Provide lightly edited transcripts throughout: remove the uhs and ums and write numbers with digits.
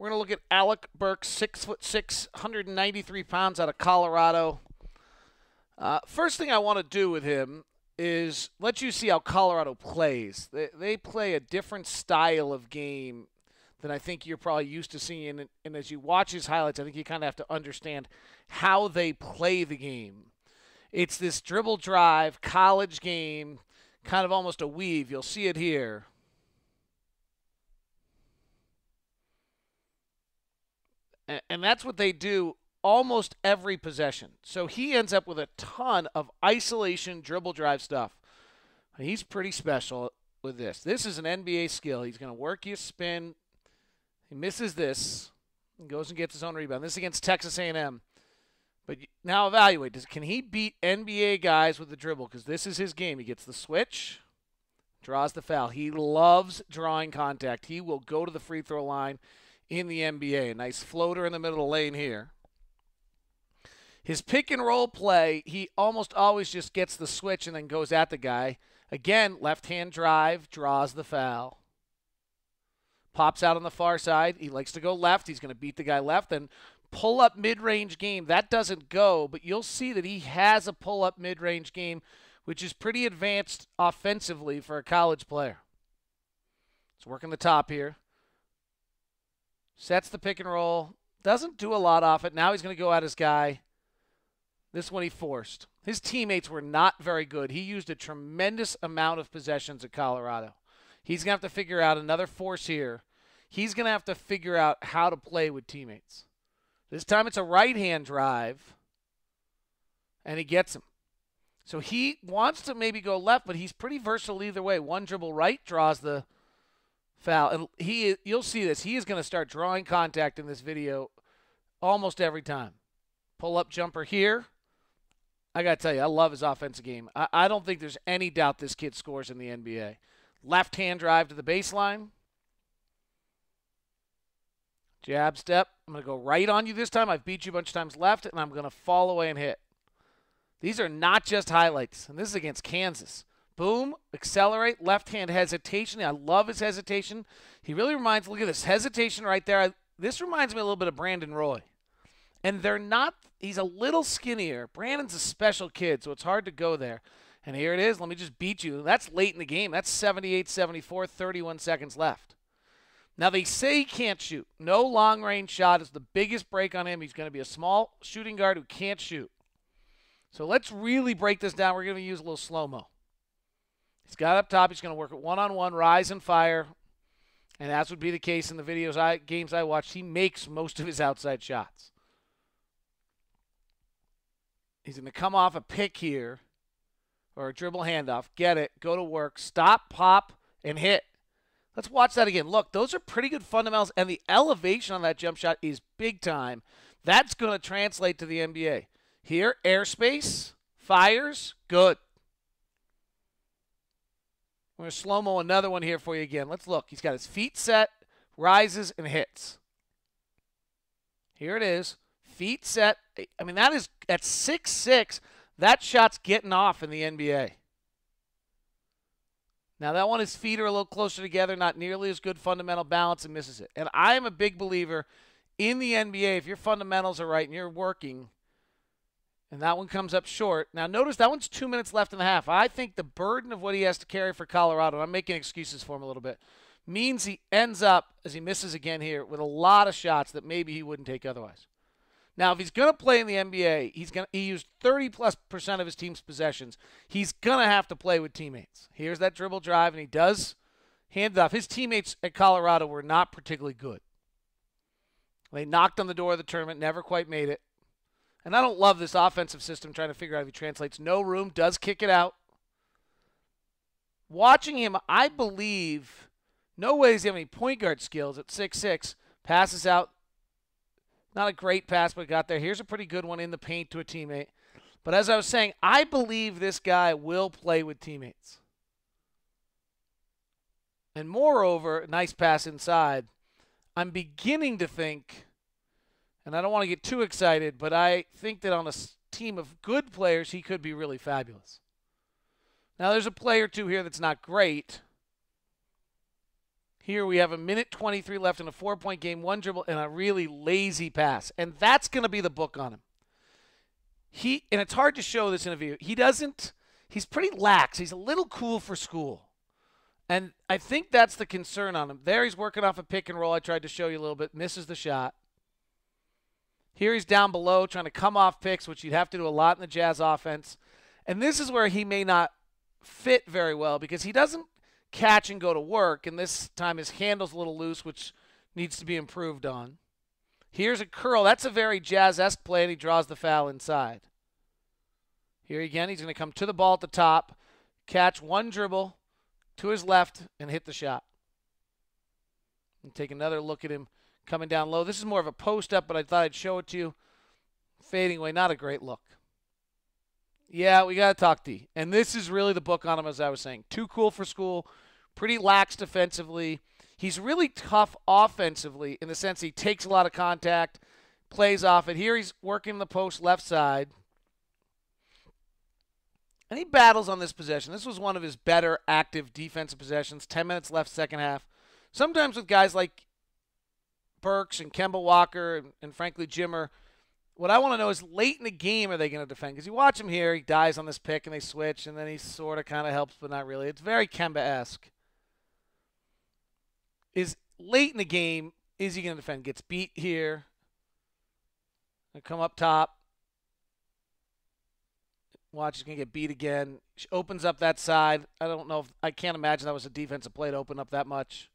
We're going to look at Alec Burks, 6'6", 193 pounds out of Colorado. First thing I want to do with him is let you see how Colorado plays. They play a different style of game than I think you're probably used to seeing. And as you watch his highlights, I think you kind of have to understand how they play the game. It's this dribble drive, college game, kind of almost a weave. You'll see it here. And that's what they do almost every possession. So he ends up with a ton of isolation dribble drive stuff. He's pretty special with this. This is an NBA skill. He's going to work you spin. He misses this and goes and gets his own rebound. This is against Texas A&M. But now evaluate. Can he beat NBA guys with the dribble? Because this is his game. He gets the switch, draws the foul. He loves drawing contact. He will go to the free throw line in the NBA. A nice floater in the middle of the lane here. His pick and roll play, he almost always just gets the switch and then goes at the guy. Again, left-hand drive, draws the foul. Pops out on the far side. He likes to go left. He's going to beat the guy left. And pull-up mid-range game, that doesn't go, but you'll see that he has a pull-up mid-range game, which is pretty advanced offensively for a college player. He's working the top here. Sets the pick and roll. Doesn't do a lot off it. Now he's going to go at his guy. This one he forced. His teammates were not very good. He used a tremendous amount of possessions at Colorado. He's going to have to figure out another force here. He's going to have to figure out how to play with teammates. This time it's a right-hand drive, and he gets him. So he wants to maybe go left, but he's pretty versatile either way. One dribble right draws the foul. And you'll see this. He is going to start drawing contact in this video almost every time. Pull-up jumper here. I got to tell you, I love his offensive game. I don't think there's any doubt this kid scores in the NBA. Left-hand drive to the baseline. Jab step. I'm going to go right on you this time. I've beat you a bunch of times left, and I'm going to fall away and hit. These are not just highlights, and this is against Kansas. Boom, accelerate, left-hand hesitation. I love his hesitation. He really reminds, look at this, hesitation right there. This reminds me a little bit of Brandon Roy. And they're not, he's a little skinnier. Brandon's a special kid, so it's hard to go there. And here it is. Let me just beat you. That's late in the game. That's 78-74, 31 seconds left. Now, they say he can't shoot. No long-range shot is the biggest break on him. He's going to be a small shooting guard who can't shoot. So let's really break this down. We're going to use a little slow-mo. He's got up top. He's going to work at one-on-one, rise and fire. And as would be the case in the games I watched, he makes most of his outside shots. He's going to come off a pick here or a dribble handoff, get it, go to work, stop, pop, and hit. Let's watch that again. Look, those are pretty good fundamentals, and the elevation on that jump shot is big time. That's going to translate to the NBA. Here, airspace, fires, good. We're going to slow-mo another one here for you again. Let's look. He's got his feet set, rises, and hits. Here it is. Feet set. I mean, that is at 6'6", that shot's getting off in the NBA. Now, that one, his feet are a little closer together, not nearly as good fundamental balance, and misses it. And I am a big believer in the NBA, if your fundamentals are right and you're working, and that one comes up short. Now, notice that one's 2 minutes left in the half. I think the burden of what he has to carry for Colorado, and I'm making excuses for him a little bit, means he ends up, as he misses again here, with a lot of shots that maybe he wouldn't take otherwise. Now, if he's going to play in the NBA, he used 30+% of his team's possessions. He's going to have to play with teammates. Here's that dribble drive, and he does hand it off. His teammates at Colorado were not particularly good. They knocked on the door of the tournament, never quite made it. And I don't love this offensive system trying to figure out if he translates. No room, does kick it out. Watching him, I believe, no way does he have any point guard skills at 6'6". Passes out. Not a great pass, but got there. Here's a pretty good one in the paint to a teammate. But as I was saying, I believe this guy will play with teammates. And moreover, nice pass inside. I'm beginning to think, and I don't want to get too excited, but I think that on a team of good players, he could be really fabulous. Now, there's a player or two here that's not great. Here we have a minute 23 left in a 4-point game, one dribble, and a really lazy pass. And that's going to be the book on him. And it's hard to show this in a video. He's pretty lax. He's a little cool for school. And I think that's the concern on him. There he's working off a pick and roll. I tried to show you a little bit. Misses the shot. Here he's down below trying to come off picks, which you'd have to do a lot in the Jazz offense. And this is where he may not fit very well because he doesn't catch and go to work, and this time his handle's a little loose, which needs to be improved on. Here's a curl. That's a very Jazz-esque play, and he draws the foul inside. Here again, he's going to come to the ball at the top, catch one dribble to his left, and hit the shot. And take another look at him coming down low. This is more of a post-up, but I thought I'd show it to you. Fading away, not a great look. Yeah, we got to talk D. And this is really the book on him, as I was saying. Too cool for school, pretty lax defensively. He's really tough offensively in the sense he takes a lot of contact, plays off it. Here he's working the post left side. And he battles on this possession. This was one of his better active defensive possessions. 10 minutes left, second half. Sometimes with guys like Burks and Kemba Walker and frankly Jimmer, what I want to know is late in the game are they going to defend? Because you watch him here, he dies on this pick and they switch, and then he sort of kind of helps, but not really. It's very Kemba-esque. Is late in the game, is he going to defend? Gets beat here. Gonna come up top. Watch, he's going to get beat again. Opens up that side. I can't imagine that was a defensive play to open up that much.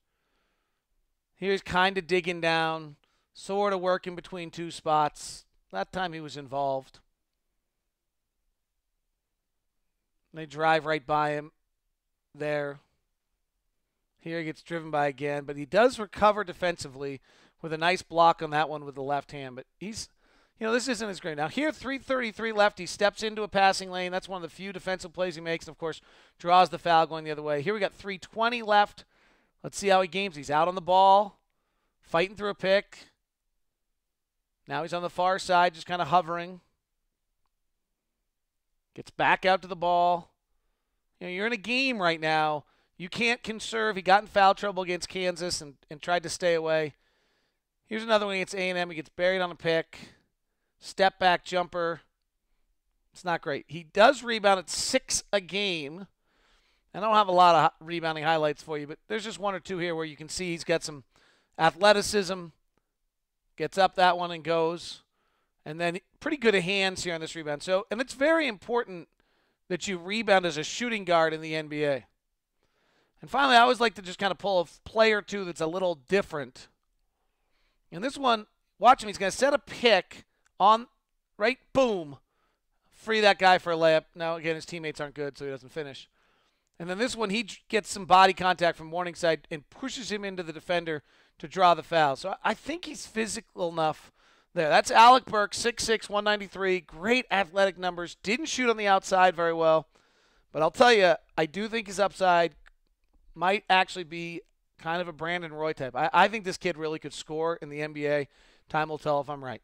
Here he's kind of digging down, sort of working between two spots. That time he was involved. They drive right by him there. Here he gets driven by again, but he does recover defensively with a nice block on that one with the left hand. But this isn't as great. Now here, 3:33 left. He steps into a passing lane. That's one of the few defensive plays he makes, and, of course, draws the foul going the other way. Here we got 3:20 left. Let's see how he games. He's out on the ball, fighting through a pick. Now he's on the far side, just kind of hovering. Gets back out to the ball. You're in a game right now. You can't conserve. He got in foul trouble against Kansas and tried to stay away. Here's another one against A&M. He gets buried on a pick. Step back jumper. It's not great. He does rebound at 6 a game. I don't have a lot of rebounding highlights for you, but there's just one or two here where you can see he's got some athleticism. Gets up that one and goes. And then pretty good at hands here on this rebound. And it's very important that you rebound as a shooting guard in the NBA. And finally, I always like to just kind of pull a play or two that's a little different. And this one, watch him. He's going to set a pick on, right, boom. Free that guy for a layup. Now, again, his teammates aren't good, so he doesn't finish. And then this one, he gets some body contact from Morningside and pushes him into the defender to draw the foul. So I think he's physical enough there. That's Alec Burks, 6'6", 193. Great athletic numbers. Didn't shoot on the outside very well. But I'll tell you, I do think his upside might actually be kind of a Brandon Roy type. I think this kid really could score in the NBA. Time will tell if I'm right.